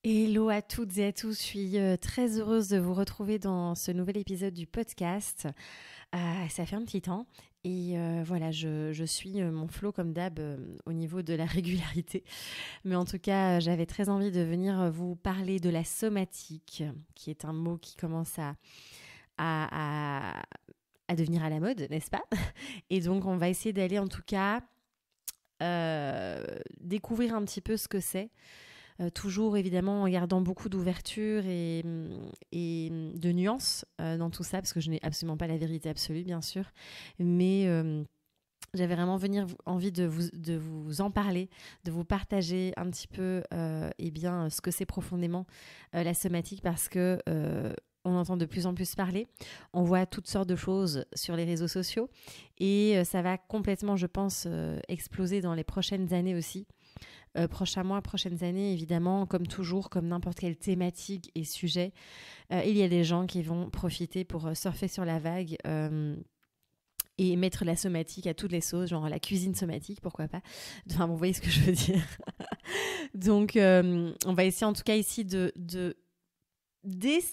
Hello à toutes et à tous, je suis très heureuse de vous retrouver dans ce nouvel épisode du podcast. Ça fait un petit temps et voilà, je suis mon flow comme d'hab au niveau de la régularité. Mais en tout cas, j'avais très envie de venir vous parler de la somatique, qui est un mot qui commence à, à, à devenir à la mode, n'est-ce pas? Et donc, on va essayer d'aller en tout cas découvrir un petit peu ce que c'est. Toujours évidemment en gardant beaucoup d'ouverture et de nuances dans tout ça, parce que je n'ai absolument pas la vérité absolue, bien sûr. Mais j'avais vraiment envie de vous en parler, de vous partager un petit peu eh bien, ce que c'est profondément la somatique, parce que on entend de plus en plus parler, on voit toutes sortes de choses sur les réseaux sociaux et ça va complètement, je pense, exploser dans les prochaines années aussi. Prochains mois, prochaines années, évidemment, comme toujours, comme n'importe quelle thématique et sujet, il y a des gens qui vont profiter pour surfer sur la vague et mettre la somatique à toutes les sauces, genre la cuisine somatique, pourquoi pas. Enfin, vous voyez ce que je veux dire. Donc, on va essayer en tout cas ici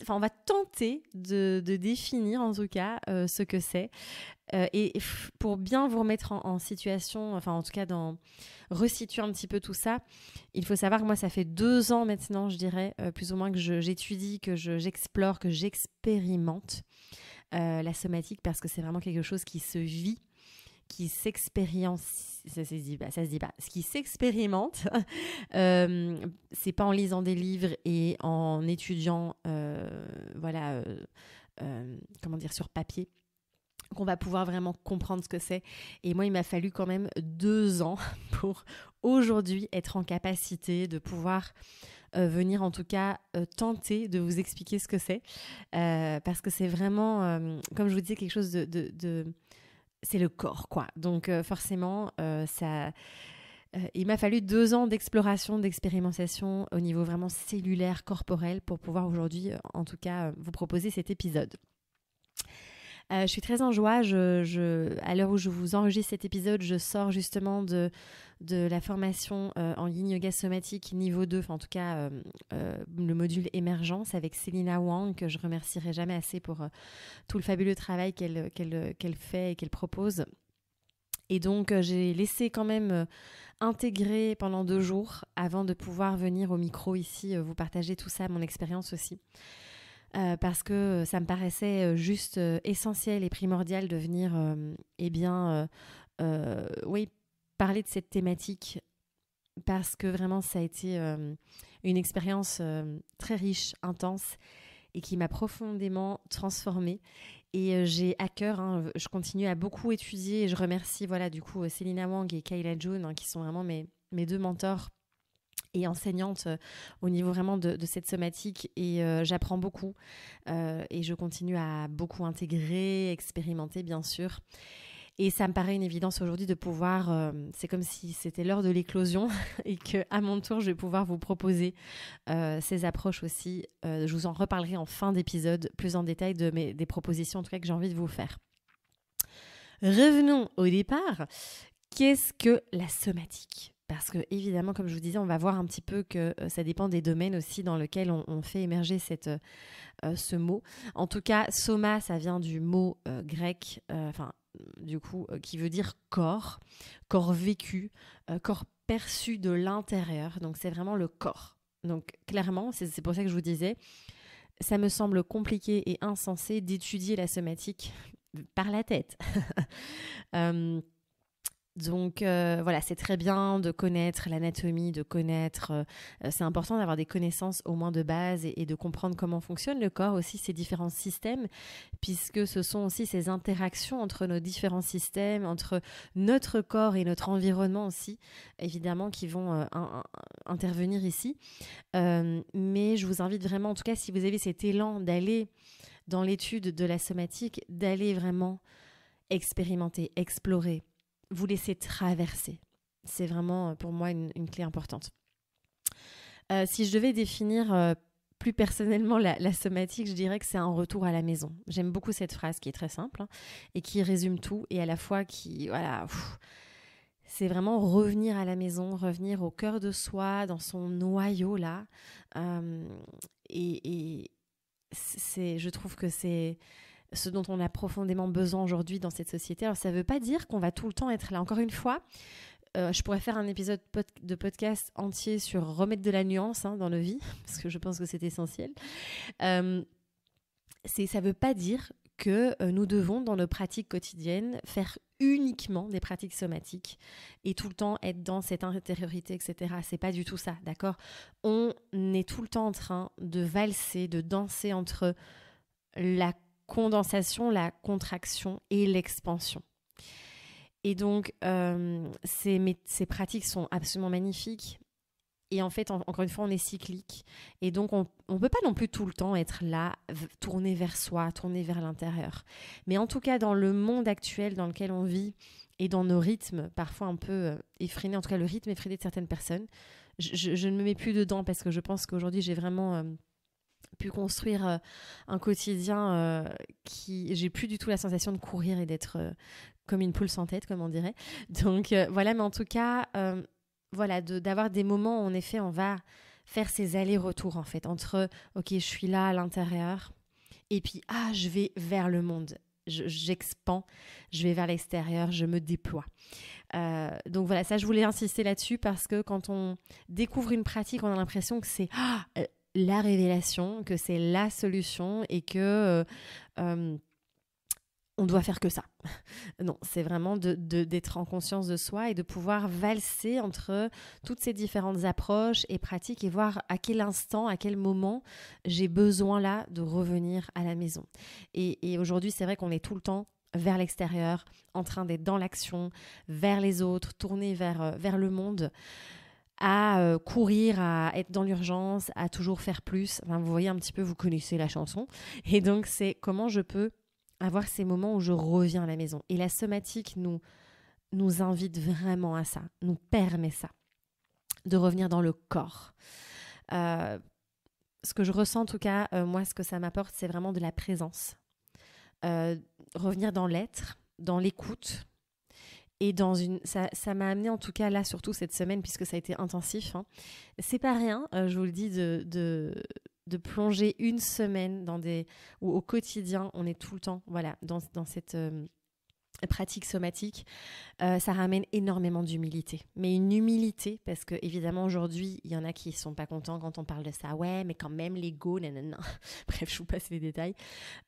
on va tenter de définir en tout cas ce que c'est. Pour bien vous remettre en situation, enfin en tout cas resituer un petit peu tout ça, il faut savoir que moi ça fait 2 ans maintenant, je dirais, plus ou moins que j'étudie, j'explore, que j'expérimente la somatique, parce que c'est vraiment quelque chose qui se vit, qui s'expérience, ça se dit pas, ce qui s'expérimente. C'est pas en lisant des livres et en étudiant, voilà, comment dire, sur papier, qu'on va pouvoir vraiment comprendre ce que c'est. Et moi, il m'a fallu quand même 2 ans pour aujourd'hui être en capacité de pouvoir venir en tout cas tenter de vous expliquer ce que c'est. Parce que c'est vraiment, comme je vous disais, quelque chose c'est le corps, quoi. Donc forcément, il m'a fallu 2 ans d'exploration, d'expérimentation au niveau vraiment cellulaire, corporel, pour pouvoir aujourd'hui, en tout cas, vous proposer cet épisode. Je suis très en joie. À l'heure où je vous enregistre cet épisode, je sors justement de la formation en yin yoga somatique niveau 2, enfin en tout cas le module émergence avec Selina Wang, que je remercierai jamais assez pour tout le fabuleux travail qu'elle fait et qu'elle propose. Et donc j'ai laissé quand même intégrer pendant 2 jours avant de pouvoir venir au micro ici vous partager tout ça, mon expérience aussi. Parce que ça me paraissait juste essentiel et primordial de venir oui, parler de cette thématique, parce que vraiment ça a été une expérience très riche, intense, et qui m'a profondément transformée. Et j'ai à cœur, je continue à beaucoup étudier, et je remercie voilà, du coup Selina Wang et Kayla June, qui sont vraiment mes 2 mentors et enseignante au niveau vraiment de cette somatique, et j'apprends beaucoup et je continue à beaucoup intégrer, expérimenter bien sûr, et ça me paraît une évidence aujourd'hui de pouvoir, c'est comme si c'était l'heure de l'éclosion et que à mon tour je vais pouvoir vous proposer ces approches aussi. Je vous en reparlerai en fin d'épisode plus en détail des propositions en tout cas que j'ai envie de vous faire. Revenons au départ. Qu'est-ce que la somatique ? Parce que évidemment, comme je vous disais, on va voir un petit peu que ça dépend des domaines aussi dans lesquels on fait émerger ce mot. En tout cas, soma, ça vient du mot grec, qui veut dire corps, corps vécu, corps perçu de l'intérieur. Donc c'est vraiment le corps. Donc clairement, c'est pour ça que je vous disais, ça me semble compliqué et insensé d'étudier la somatique par la tête. Donc voilà, c'est très bien de connaître l'anatomie, de connaître, c'est important d'avoir des connaissances au moins de base, et de comprendre comment fonctionne le corps aussi, ses différents systèmes, puisque ce sont aussi ces interactions entre nos différents systèmes, entre notre corps et notre environnement aussi, évidemment, qui vont intervenir ici. Mais je vous invite vraiment, en tout cas si vous avez cet élan d'aller dans l'étude de la somatique, d'aller vraiment expérimenter, explorer, vous laisser traverser. C'est vraiment pour moi une clé importante. Si je devais définir plus personnellement la somatique, je dirais que c'est un retour à la maison. J'aime beaucoup cette phrase qui est très simple et qui résume tout, et à la fois qui, voilà, c'est vraiment revenir à la maison, revenir au cœur de soi, dans son noyau là. Et je trouve que c'est ce dont on a profondément besoin aujourd'hui dans cette société. Alors ça ne veut pas dire qu'on va tout le temps être là. Encore une fois, je pourrais faire un épisode de podcast entier sur remettre de la nuance dans nos vies, parce que je pense que c'est essentiel. Ça ne veut pas dire que nous devons, dans nos pratiques quotidiennes, faire uniquement des pratiques somatiques et tout le temps être dans cette intériorité, etc. C'est pas du tout ça, d'accord ? On est tout le temps en train de valser, de danser entre la condensation, la contraction et l'expansion. Et donc, ces pratiques sont absolument magnifiques. Et en fait, encore une fois, on est cyclique. Et donc, on ne peut pas non plus tout le temps être là, tourné vers soi, tourné vers l'intérieur. Mais en tout cas, dans le monde actuel dans lequel on vit et dans nos rythmes, parfois un peu effrénés, en tout cas le rythme effréné de certaines personnes, je ne me mets plus dedans parce que je pense qu'aujourd'hui, j'ai vraiment pu construire un quotidien j'ai plus du tout la sensation de courir et d'être comme une poule sans tête, comme on dirait. Donc, voilà, mais en tout cas... Voilà, d'avoir des moments où en effet on va faire ces allers-retours en fait entre ok, je suis là à l'intérieur et puis je vais vers le monde, j'expand, je vais vers l'extérieur, je me déploie. Donc voilà, ça je voulais insister là-dessus parce que quand on découvre une pratique, on a l'impression que c'est la révélation, que c'est la solution et que on doit faire que ça. Non, c'est vraiment d'être en conscience de soi et de pouvoir valser entre toutes ces différentes approches et pratiques et voir à quel instant, à quel moment j'ai besoin là de revenir à la maison. Et aujourd'hui, c'est vrai qu'on est tout le temps vers l'extérieur, en train d'être dans l'action, vers les autres, tourné vers le monde, à courir, à être dans l'urgence, à toujours faire plus. Enfin, vous voyez un petit peu, vous connaissez la chanson. Et donc, c'est comment je peux avoir ces moments où je reviens à la maison. Et la somatique nous invite vraiment à ça, nous permet ça, de revenir dans le corps. Ce que je ressens en tout cas, moi, ce que ça m'apporte, c'est vraiment de la présence. Revenir dans l'être, dans l'écoute. Et ça m'a amené en tout cas là, surtout cette semaine, puisque ça a été intensif. C'est pas rien, je vous le dis, de plonger une semaine où au quotidien, on est tout le temps dans cette pratique somatique. Ça ramène énormément d'humilité. Mais une humilité, parce que évidemment aujourd'hui, il y en a qui ne sont pas contents quand on parle de ça. Ouais, mais quand même, l'ego, nanana. Bref, je vous passe les détails.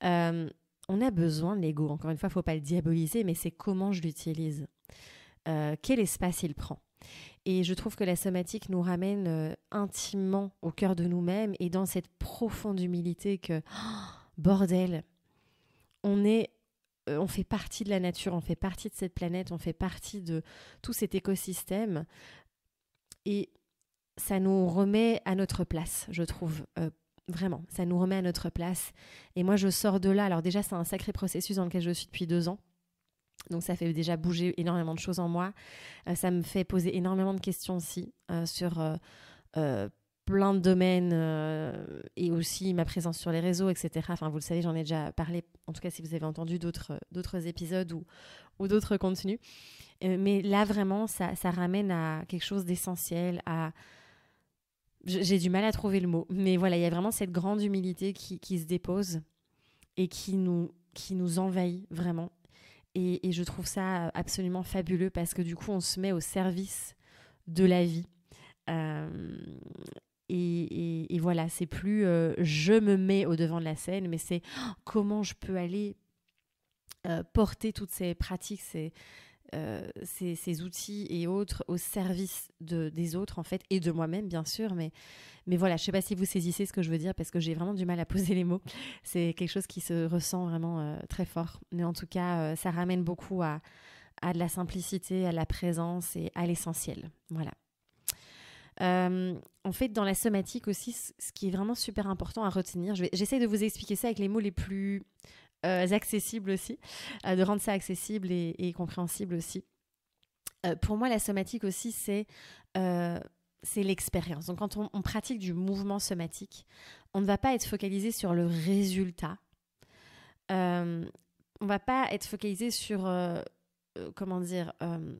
On a besoin de l'ego. Encore une fois, il ne faut pas le diaboliser, mais c'est comment je l'utilise. Quel espace il prend. Et je trouve que la somatique nous ramène intimement au cœur de nous-mêmes et dans cette profonde humilité que, bordel, on fait partie de la nature, on fait partie de cette planète, on fait partie de tout cet écosystème et ça nous remet à notre place, je trouve. Vraiment, ça nous remet à notre place. Et moi, je sors de là. Alors déjà, c'est un sacré processus dans lequel je suis depuis 2 ans. Donc ça fait déjà bouger énormément de choses en moi. Ça me fait poser énormément de questions aussi sur plein de domaines et aussi ma présence sur les réseaux, etc. Enfin, vous le savez, j'en ai déjà parlé, en tout cas si vous avez entendu d'autres épisodes ou d'autres contenus. Mais là, vraiment, ça ramène à quelque chose d'essentiel, j'ai du mal à trouver le mot. Mais voilà, il y a vraiment cette grande humilité qui se dépose et qui nous envahit vraiment. Et je trouve ça absolument fabuleux parce que du coup, on se met au service de la vie. Et voilà, c'est plus je me mets au devant de la scène, mais c'est comment je peux aller porter toutes ces pratiques, ces outils et autres au service des autres en fait, et de moi-même bien sûr, mais voilà, je ne sais pas si vous saisissez ce que je veux dire parce que j'ai vraiment du mal à poser les mots. C'est quelque chose qui se ressent vraiment très fort, mais en tout cas ça ramène beaucoup à de la simplicité, à la présence et à l'essentiel. Voilà. En fait, dans la somatique aussi, ce qui est vraiment super important à retenir, j'essaie de vous expliquer ça avec les mots les plus accessibles aussi, de rendre ça accessible et compréhensible aussi. Pour moi, la somatique aussi, c'est l'expérience. Donc, quand on pratique du mouvement somatique, on ne va pas être focalisé sur le résultat. On ne va pas être focalisé sur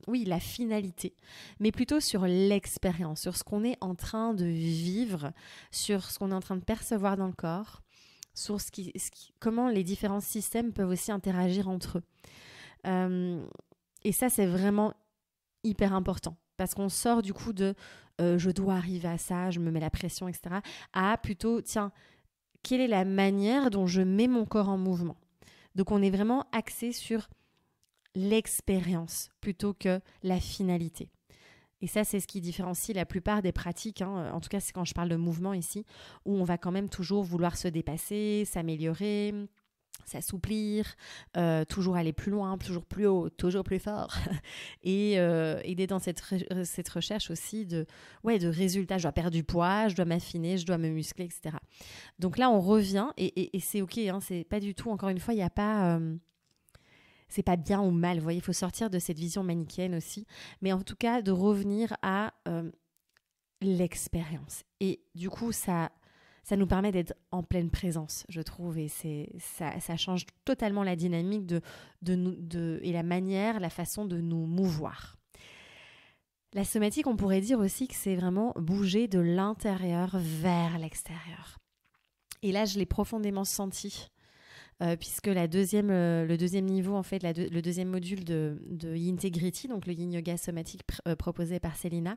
oui, la finalité, mais plutôt sur l'expérience, sur ce qu'on est en train de vivre, sur ce qu'on est en train de percevoir dans le corps, sur comment les différents systèmes peuvent aussi interagir entre eux. Et ça, c'est vraiment hyper important, parce qu'on sort du coup de je dois arriver à ça, je me mets la pression, etc., à plutôt, tiens, quelle est la manière dont je mets mon corps en mouvement? Donc, on est vraiment axé sur l'expérience plutôt que la finalité. Et ça, c'est ce qui différencie la plupart des pratiques, hein. En tout cas, c'est quand je parle de mouvement ici, où on va quand même toujours vouloir se dépasser, s'améliorer, s'assouplir, toujours aller plus loin, toujours plus haut, toujours plus fort. Et d'être dans cette recherche aussi de résultats. Je dois perdre du poids, je dois m'affiner, je dois me muscler, etc. Donc là, on revient, et c'est OK, hein, c'est pas du tout, encore une fois, il n'y a pas... c'est pas bien ou mal, vous voyez, il faut sortir de cette vision manichéenne aussi, mais en tout cas de revenir à l'expérience. Et du coup, ça nous permet d'être en pleine présence, je trouve, et ça change totalement la dynamique et la manière, la façon de nous mouvoir. La somatique, on pourrait dire aussi que c'est vraiment bouger de l'intérieur vers l'extérieur. Et là, je l'ai profondément senti. Puisque le deuxième niveau, en fait, le deuxième module de Integrity, donc le Yin Yoga somatique proposé par Célina,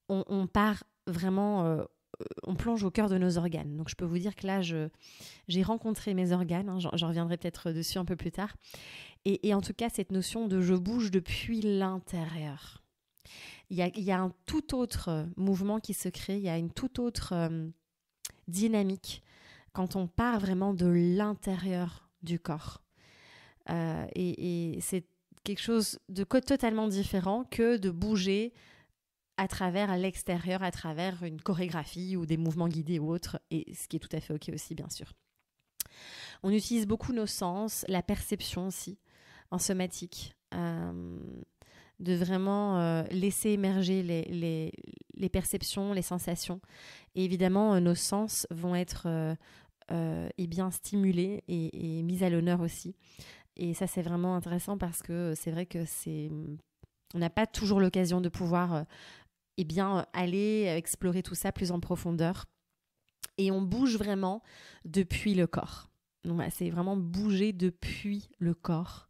on part vraiment, on plonge au cœur de nos organes. Donc je peux vous dire que là, j'ai rencontré mes organes, hein, j'en reviendrai peut-être dessus un peu plus tard, et en tout cas, cette notion de je bouge depuis l'intérieur. Il y a un tout autre mouvement qui se crée, il y a une toute autre dynamique quand on part vraiment de l'intérieur du corps. Et c'est quelque chose de totalement différent que de bouger à travers l'extérieur, à travers une chorégraphie ou des mouvements guidés ou autres, et ce qui est tout à fait OK aussi, bien sûr. On utilise beaucoup nos sens, la perception aussi, en somatique, de vraiment laisser émerger les perceptions, les sensations. Et évidemment, nos sens vont être... bien stimulé et mise à l'honneur aussi. Et ça, c'est vraiment intéressant parce que c'est vrai que on n'a pas toujours l'occasion de pouvoir aller explorer tout ça plus en profondeur. Et on bouge vraiment depuis le corps. Donc, c'est vraiment bouger depuis le corps.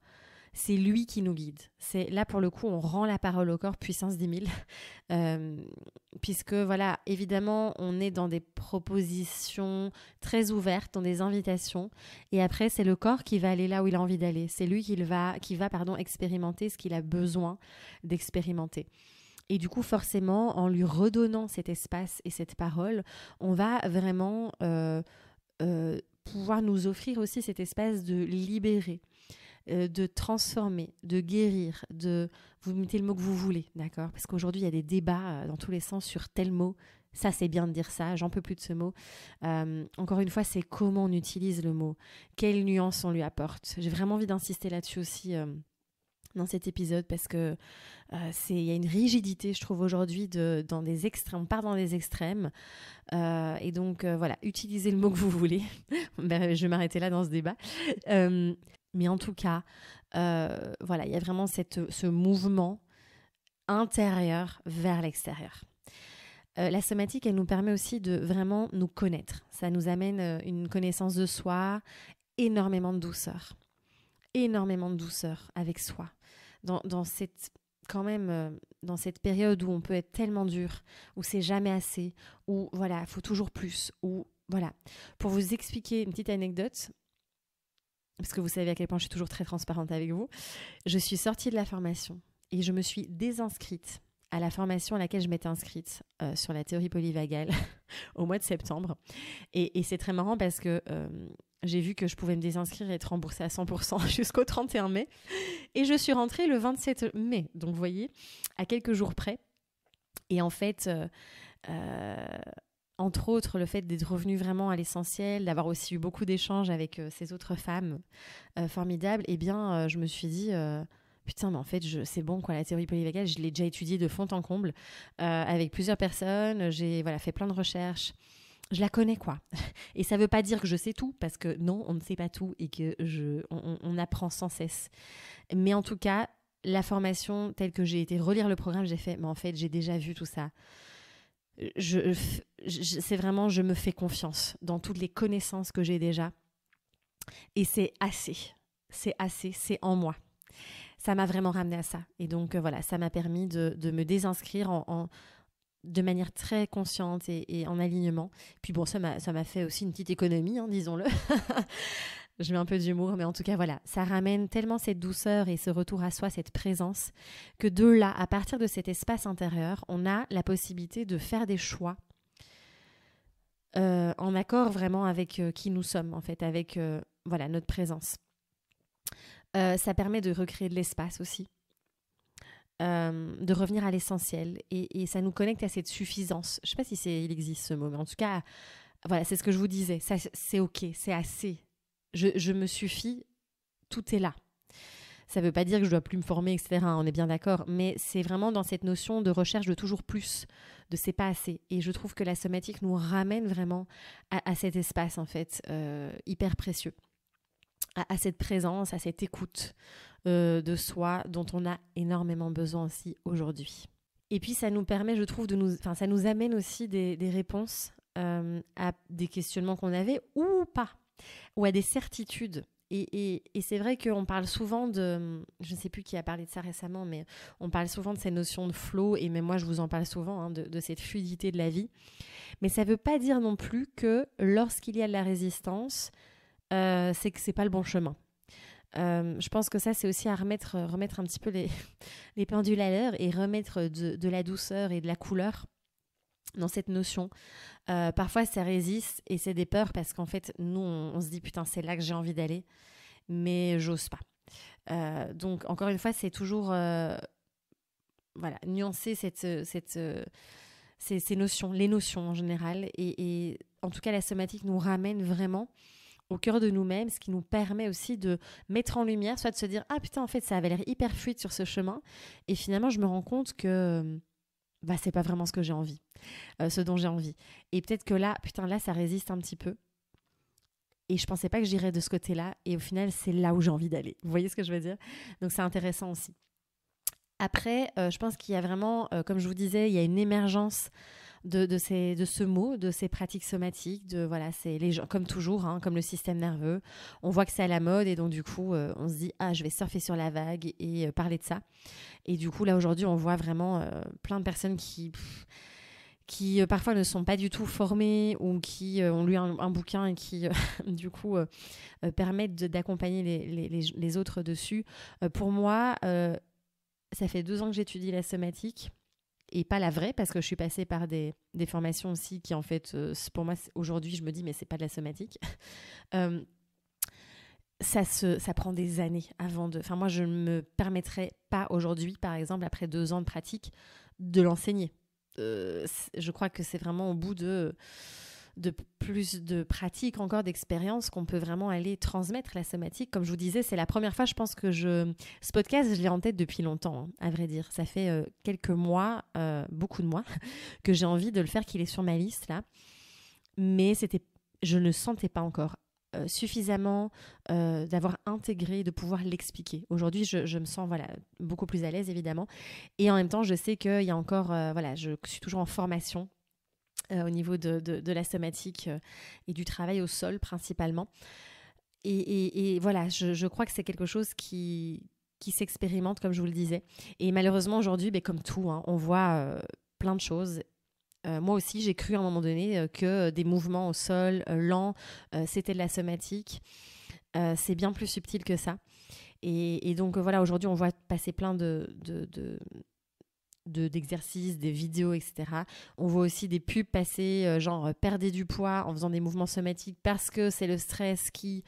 C'est lui qui nous guide. Là, pour le coup, on rend la parole au corps puissance 10 000. Puisque, voilà, évidemment, on est dans des propositions très ouvertes, dans des invitations. Et après, c'est le corps qui va aller là où il a envie d'aller. C'est lui qui va expérimenter ce qu'il a besoin d'expérimenter. Et du coup, forcément, en lui redonnant cet espace et cette parole, on va vraiment pouvoir nous offrir aussi cet espace de libérer, de transformer, de guérir, vous mettez le mot que vous voulez, d'accord? Parce qu'aujourd'hui, il y a des débats dans tous les sens sur tel mot. Ça, c'est bien de dire ça, j'en peux plus de ce mot. Encore une fois, c'est comment on utilise le mot, quelle nuance on lui apporte. J'ai vraiment envie d'insister là-dessus aussi dans cet épisode parce que il y a une rigidité, je trouve, aujourd'hui dans des extrêmes. On part dans des extrêmes. Et donc, voilà, utilisez le mot que vous voulez. Je vais m'arrêter là dans ce débat. Mais en tout cas, voilà, il y a vraiment ce mouvement intérieur vers l'extérieur. La somatique, elle nous permet aussi de vraiment nous connaître. Ça nous amène une connaissance de soi, énormément de douceur avec soi. Dans cette période où on peut être tellement dur, où c'est jamais assez, où voilà, il faut toujours plus, où voilà. Pour vous expliquer une petite anecdote, parce que vous savez à quel point je suis toujours très transparente avec vous, je suis sortie de la formation et je me suis désinscrite à la formation à laquelle je m'étais inscrite sur la théorie polyvagale au mois de septembre. Et c'est très marrant parce que j'ai vu que je pouvais me désinscrire et être remboursée à 100% jusqu'au 31 mai. Et je suis rentrée le 27 mai. Donc, vous voyez, à quelques jours près. Et en fait... entre autres, le fait d'être revenue vraiment à l'essentiel, d'avoir aussi eu beaucoup d'échanges avec ces autres femmes formidables, je me suis dit, putain, mais en fait, c'est bon, quoi, la théorie polyvagale, je l'ai déjà étudiée de fond en comble avec plusieurs personnes. J'ai fait plein de recherches je la connais, quoi. Et ça veut pas dire que je sais tout, parce que non, on ne sait pas tout et que on apprend sans cesse. Mais en tout cas, la formation telle que j'ai été relire le programme, j'ai fait, mais en fait, j'ai déjà vu tout ça. C'est vraiment, je me fais confiance dans toutes les connaissances que j'ai déjà. Et c'est assez. C'est assez, c'est en moi. Ça m'a vraiment ramené à ça. Et donc, voilà, ça m'a permis de me désinscrire de manière très consciente et en alignement. Puis bon, ça m'a fait aussi une petite économie, hein, disons-le. Je mets un peu d'humour, mais en tout cas, voilà, ça ramène tellement cette douceur et ce retour à soi, cette présence, que de là, à partir de cet espace intérieur, on a la possibilité de faire des choix en accord vraiment avec qui nous sommes, en fait, avec voilà, notre présence. Ça permet de recréer de l'espace aussi, de revenir à l'essentiel, et ça nous connecte à cette suffisance. Je ne sais pas si il existe ce mot, mais en tout cas, voilà, c'est ce que je vous disais. Ça, c'est OK, c'est assez. Je me suffis, tout est là. Ça ne veut pas dire que je ne dois plus me former, etc. On est bien d'accord, mais c'est vraiment dans cette notion de recherche de toujours plus, de c'est pas assez. Et je trouve que la somatique nous ramène vraiment à cet espace, en fait, hyper précieux, à cette présence, à cette écoute de soi dont on a énormément besoin aussi aujourd'hui. Et puis ça nous permet, je trouve, ça nous amène aussi des réponses à des questionnements qu'on avait ou pas, ou à des certitudes. Et c'est vrai qu'on parle souvent de, je ne sais plus qui a parlé de ça récemment, mais on parle souvent de cette notion de flow, et même moi je vous en parle souvent, hein, de cette fluidité de la vie. Mais ça ne veut pas dire non plus que lorsqu'il y a de la résistance, c'est que ce n'est pas le bon chemin. Je pense que ça, c'est aussi à remettre un petit peu les pendules à l'heure et remettre de la douceur et de la couleur dans cette notion. Parfois, ça résiste et c'est des peurs parce qu'en fait, nous, on se dit « Putain, c'est là que j'ai envie d'aller », mais j'ose pas. Donc, encore une fois, c'est toujours voilà, nuancer ces notions, les notions en général. Et en tout cas, la somatique nous ramène vraiment au cœur de nous-mêmes, ce qui nous permet aussi de mettre en lumière, soit de se dire « Ah putain, en fait, ça avait l'air hyper fluide sur ce chemin. » Et finalement, je me rends compte que c'est pas vraiment ce que j'ai envie, ce dont j'ai envie. Et peut-être que là, ça résiste un petit peu. Et je pensais pas que j'irais de ce côté-là. Et au final, c'est là où j'ai envie d'aller. Vous voyez ce que je veux dire? Donc, c'est intéressant aussi. Après, je pense qu'il y a vraiment, comme je vous disais, il y a une émergence de ce mot, de ces pratiques somatiques, c'est les gens, comme toujours, hein, comme le système nerveux. On voit que c'est à la mode et donc du coup, on se dit « Ah, je vais surfer sur la vague et parler de ça ». Et du coup, là, aujourd'hui, on voit vraiment plein de personnes qui parfois ne sont pas du tout formées ou qui ont lu un bouquin et qui, du coup, permettent d'accompagner les autres dessus. Pour moi, ça fait 2 ans que j'étudie la somatique. Et pas la vraie, parce que je suis passée par des formations aussi qui, en fait, pour moi, aujourd'hui, je me dis, mais c'est pas de la somatique. Ça prend des années avant de... Enfin, moi, je ne me permettrais pas aujourd'hui, par exemple, après 2 ans de pratique, de l'enseigner. Je crois que c'est vraiment au bout de plus de pratique, encore d'expérience, qu'on peut vraiment aller transmettre la somatique. Comme je vous disais, c'est la première fois, je pense que ce podcast, je l'ai en tête depuis longtemps, hein, à vrai dire. Ça fait quelques mois, beaucoup de mois, que j'ai envie de le faire, qu'il est sur ma liste, là. Mais je ne sentais pas encore suffisamment d'avoir intégré, de pouvoir l'expliquer. Aujourd'hui, je me sens beaucoup plus à l'aise, évidemment. Et en même temps, je sais qu'il y a encore... je suis toujours en formation au niveau de la somatique et du travail au sol principalement. Et voilà, je crois que c'est quelque chose qui s'expérimente, comme je vous le disais. Et malheureusement, aujourd'hui, comme tout, hein, on voit plein de choses. Moi aussi, j'ai cru à un moment donné que des mouvements au sol lents, c'était de la somatique. C'est bien plus subtil que ça. Et donc, voilà, aujourd'hui, on voit passer plein d'exercices, des vidéos, etc. On voit aussi des pubs passer, genre perdez du poids en faisant des mouvements somatiques parce que c'est le stress qui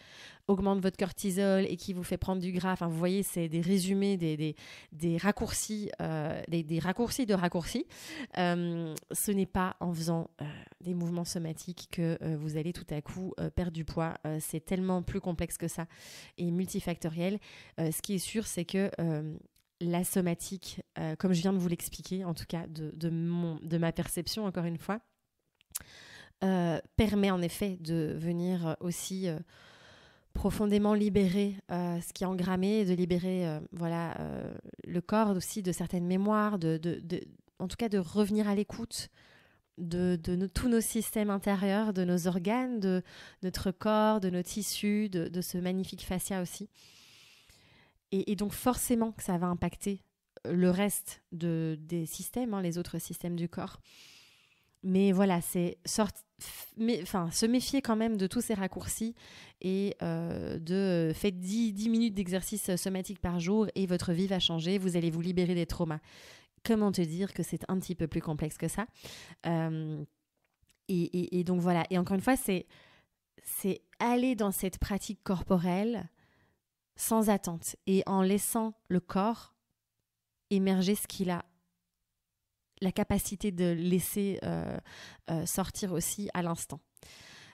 augmente votre cortisol et qui vous fait prendre du gras. Enfin, vous voyez, c'est des résumés, des raccourcis, des raccourcis de raccourcis. Ce n'est pas en faisant des mouvements somatiques que vous allez tout à coup perdre du poids. C'est tellement plus complexe que ça et multifactoriel. Ce qui est sûr, c'est que la somatique, comme je viens de vous l'expliquer, en tout cas de ma perception, encore une fois, permet en effet de venir aussi profondément libérer ce qui est engrammé, de libérer le corps aussi de certaines mémoires, en tout cas de revenir à l'écoute de tous nos systèmes intérieurs, de nos organes, de notre corps, de nos tissus, de ce magnifique fascia aussi. Et donc forcément que ça va impacter le reste des systèmes, les autres systèmes du corps. Mais voilà, c'est se méfier quand même de tous ces raccourcis et faites 10 minutes d'exercice somatique par jour et votre vie va changer, vous allez vous libérer des traumas. Comment te dire que c'est un petit peu plus complexe que ça et donc voilà. Et encore une fois, c'est aller dans cette pratique corporelle sans attente et en laissant le corps émerger ce qu'il a la capacité de laisser sortir aussi à l'instant.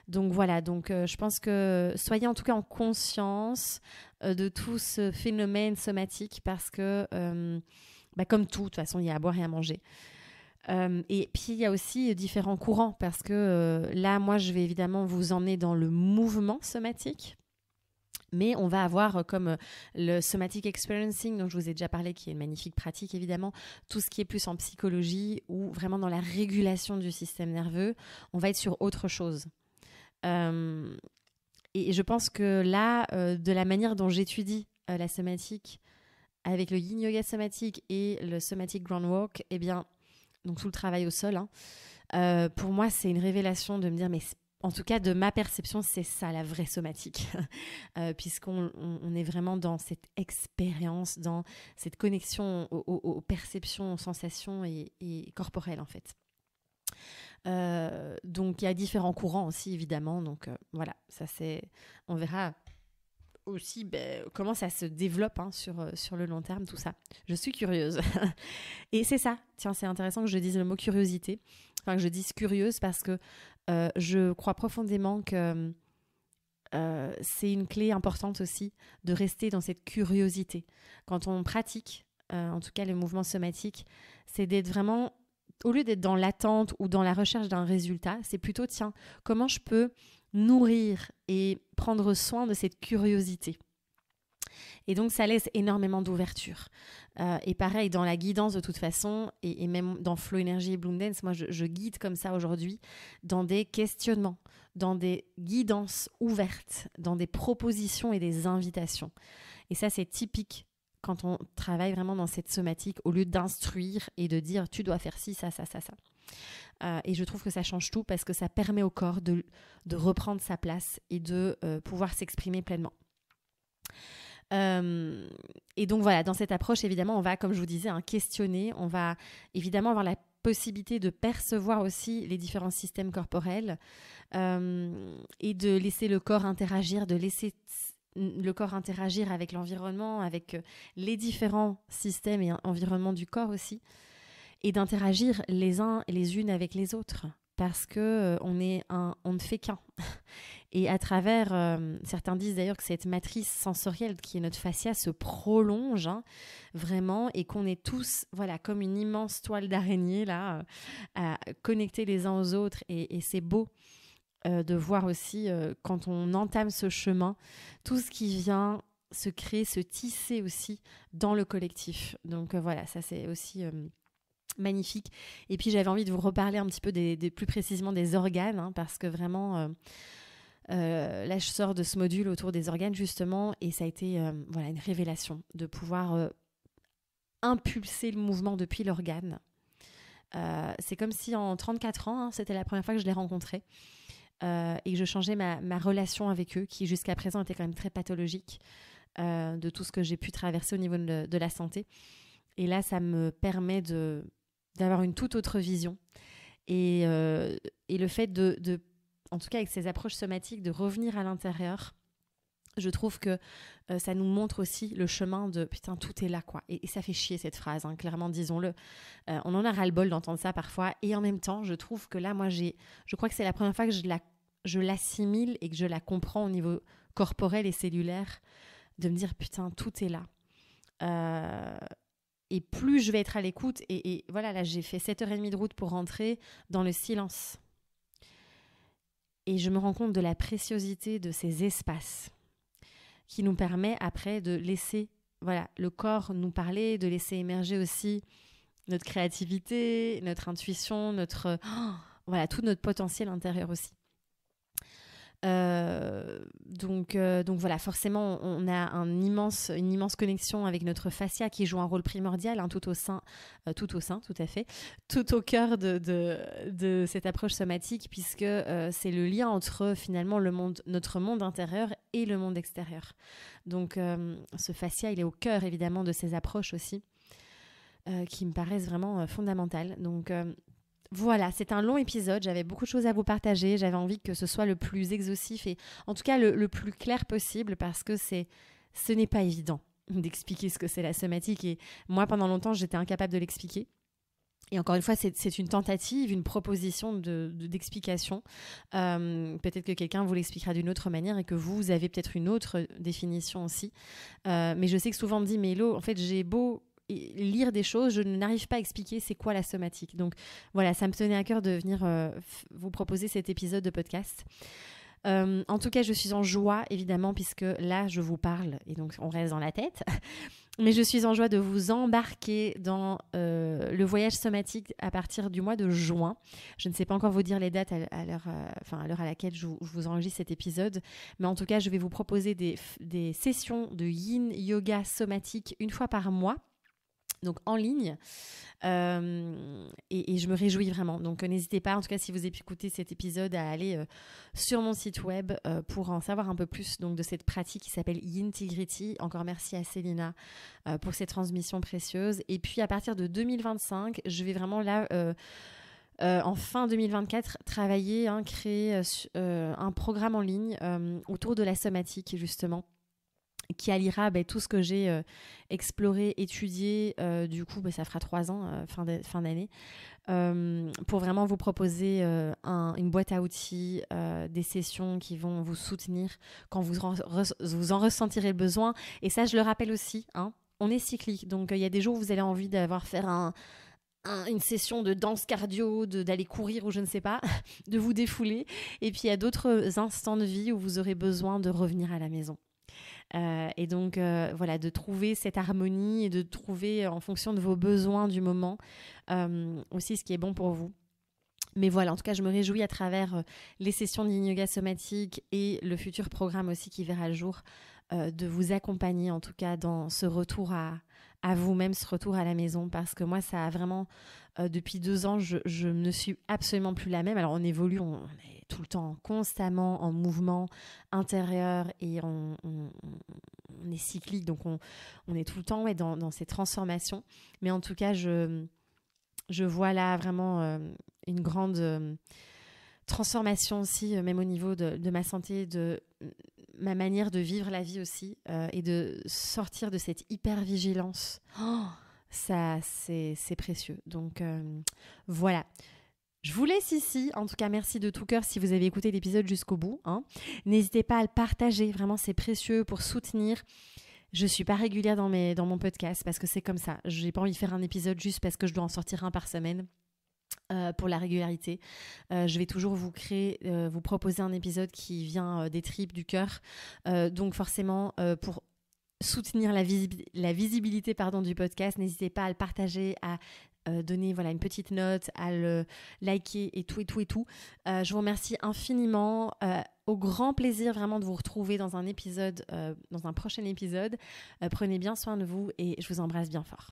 Donc voilà, je pense que soyez en tout cas en conscience de tout ce phénomène somatique parce que comme tout, de toute façon, il y a à boire et à manger. Et puis, il y a aussi différents courants parce que là, moi, je vais évidemment vous emmener dans le mouvement somatique. Mais on va avoir comme le somatic experiencing, dont je vous ai déjà parlé, qui est une magnifique pratique évidemment, tout ce qui est plus en psychologie ou vraiment dans la régulation du système nerveux, on va être sur autre chose. Et je pense que là, de la manière dont j'étudie la somatique, avec le yin yoga somatique et le somatic groundwork, eh bien, donc tout le travail au sol, pour moi, c'est une révélation de me dire, mais en tout cas, de ma perception, c'est ça la vraie somatique, puisqu'on est vraiment dans cette expérience, dans cette connexion aux perceptions, aux sensations et corporelles, en fait. Donc, il y a différents courants aussi, évidemment. Donc, voilà, ça c'est... On verra aussi comment ça se développe sur le long terme, tout ça. Je suis curieuse. Et c'est ça. Tiens, c'est intéressant que je dise le mot curiosité. Enfin, que je dise curieuse parce que je crois profondément que c'est une clé importante aussi de rester dans cette curiosité. Quand on pratique, en tout cas le mouvement somatique, c'est d'être vraiment, au lieu d'être dans l'attente ou dans la recherche d'un résultat, c'est plutôt, tiens, comment je peux nourrir et prendre soin de cette curiosité. Et donc, ça laisse énormément d'ouverture. Et pareil, dans la guidance, de toute façon, et même dans Flow Energy et Bloom Dance, moi, je guide comme ça aujourd'hui dans des questionnements, dans des guidances ouvertes, dans des propositions et des invitations. Et ça, c'est typique quand on travaille vraiment dans cette somatique, au lieu d'instruire et de dire « tu dois faire ci, ça, ça, ça, ça ». Et je trouve que ça change tout parce que ça permet au corps de reprendre sa place et de pouvoir s'exprimer pleinement. Et donc voilà, dans cette approche, évidemment, on va, comme je vous disais, questionner, on va évidemment avoir la possibilité de percevoir aussi les différents systèmes corporels et de laisser le corps interagir, de laisser le corps interagir avec l'environnement, avec les différents systèmes et environnements du corps aussi, et d'interagir les uns et les unes avec les autres, parce que on ne fait qu'un. Et à travers, certains disent d'ailleurs que cette matrice sensorielle qui est notre fascia se prolonge vraiment, et qu'on est tous, voilà, comme une immense toile d'araignée là, à connecter les uns aux autres, et c'est beau de voir aussi quand on entame ce chemin, tout ce qui vient se créer, se tisser aussi dans le collectif. Donc voilà, ça c'est aussi magnifique. Et puis j'avais envie de vous reparler un petit peu plus précisément des organes, parce que vraiment là je sors de ce module autour des organes justement, et ça a été voilà, une révélation de pouvoir impulser le mouvement depuis l'organe. C'est comme si en 34 ans, c'était la première fois que je les rencontrais. Et que je changeais ma relation avec eux, qui jusqu'à présent était quand même très pathologique, de tout ce que j'ai pu traverser au niveau de la santé. Et là, ça me permet d'avoir une toute autre vision. Et le fait en tout cas avec ces approches somatiques, de revenir à l'intérieur, je trouve que ça nous montre aussi le chemin de putain, tout est là, quoi. Et ça fait chier cette phrase, clairement, disons-le. On en a ras-le-bol d'entendre ça parfois. Et en même temps, je trouve que là, moi, je crois que c'est la première fois que je l'assimile et que je la comprends au niveau corporel et cellulaire, de me dire putain, tout est là. Et plus je vais être à l'écoute, et voilà, là, j'ai fait 7h30 de route pour rentrer dans le silence. Et je me rends compte de la préciosité de ces espaces qui nous permet après de laisser le corps nous parler, de laisser émerger aussi notre créativité, notre intuition, tout notre potentiel intérieur aussi. Donc voilà, forcément, on a une immense connexion avec notre fascia qui joue un rôle primordial, tout au sein, tout à fait, tout au cœur de cette approche somatique, puisque c'est le lien entre finalement notre monde intérieur et le monde extérieur. Donc ce fascia, il est au cœur évidemment de ces approches aussi, qui me paraissent vraiment fondamentales. Donc voilà, c'est un long épisode, j'avais beaucoup de choses à vous partager, j'avais envie que ce soit le plus exhaustif et en tout cas le plus clair possible, parce que ce n'est pas évident d'expliquer ce que c'est la somatique, et moi pendant longtemps j'étais incapable de l'expliquer. Et encore une fois, c'est une tentative, une proposition d'explication. Peut-être que quelqu'un vous l'expliquera d'une autre manière et que vous avez peut-être une autre définition aussi. Mais je sais que souvent on me dit, mais Hello, en fait j'ai beau lire des choses, je n'arrive pas à expliquer c'est quoi la somatique. Donc voilà, ça me tenait à cœur de venir vous proposer cet épisode de podcast. En tout cas, je suis en joie, évidemment, puisque là, je vous parle, et donc on reste dans la tête. Mais je suis en joie de vous embarquer dans le voyage somatique à partir du mois de juin. Je ne sais pas encore vous dire les dates à l'heure à laquelle je vous enregistre cet épisode. Mais en tout cas, je vais vous proposer des sessions de yin yoga somatique une fois par mois. Donc en ligne, et je me réjouis vraiment. Donc n'hésitez pas, en tout cas si vous écoutez cet épisode, à aller sur mon site web pour en savoir un peu plus donc, de cette pratique qui s'appelle Yintegrity. Encore merci à Célina pour ces transmissions précieuses. Et puis à partir de 2025, je vais vraiment là, en fin 2024, travailler, créer un programme en ligne autour de la somatique justement, qui alliera tout ce que j'ai exploré, étudié. Du coup, ça fera 3 ans, fin d'année, pour vraiment vous proposer une boîte à outils, des sessions qui vont vous soutenir quand vous en ressentirez le besoin. Et ça, je le rappelle aussi, on est cyclique. Donc, il y a des jours où vous allez envie faire une session de danse cardio, d'aller courir ou je ne sais pas, de vous défouler. Et puis, il y a d'autres instants de vie où vous aurez besoin de revenir à la maison. Et donc de trouver cette harmonie et de trouver en fonction de vos besoins du moment aussi ce qui est bon pour vous. Mais voilà, en tout cas, je me réjouis à travers les sessions de yin yoga somatique et le futur programme aussi qui verra le jour, de vous accompagner en tout cas dans ce retour à vous-même, ce retour à la maison, parce que moi, ça a vraiment, depuis 2 ans, je ne suis absolument plus la même. Alors, on évolue, on est tout le temps, constamment en mouvement intérieur et on est cyclique, donc on est tout le temps dans ces transformations. Mais en tout cas, je vois là vraiment une grande transformation aussi, même au niveau de ma santé, de ma manière de vivre la vie aussi, et de sortir de cette hypervigilance. Ça, c'est précieux. Donc voilà. Je vous laisse ici. En tout cas, merci de tout cœur si vous avez écouté l'épisode jusqu'au bout. N'hésitez pas à le partager. Vraiment, c'est précieux pour soutenir. Je ne suis pas régulière dans mon podcast parce que c'est comme ça. Je n'ai pas envie de faire un épisode juste parce que je dois en sortir un par semaine. Pour la régularité, je vais toujours vous proposer un épisode qui vient des tripes, du cœur. Donc forcément, pour soutenir la visibilité du podcast, n'hésitez pas à le partager, à donner une petite note, à le liker et tout. Je vous remercie infiniment. Au grand plaisir vraiment de vous retrouver dans un prochain épisode. Prenez bien soin de vous et je vous embrasse bien fort.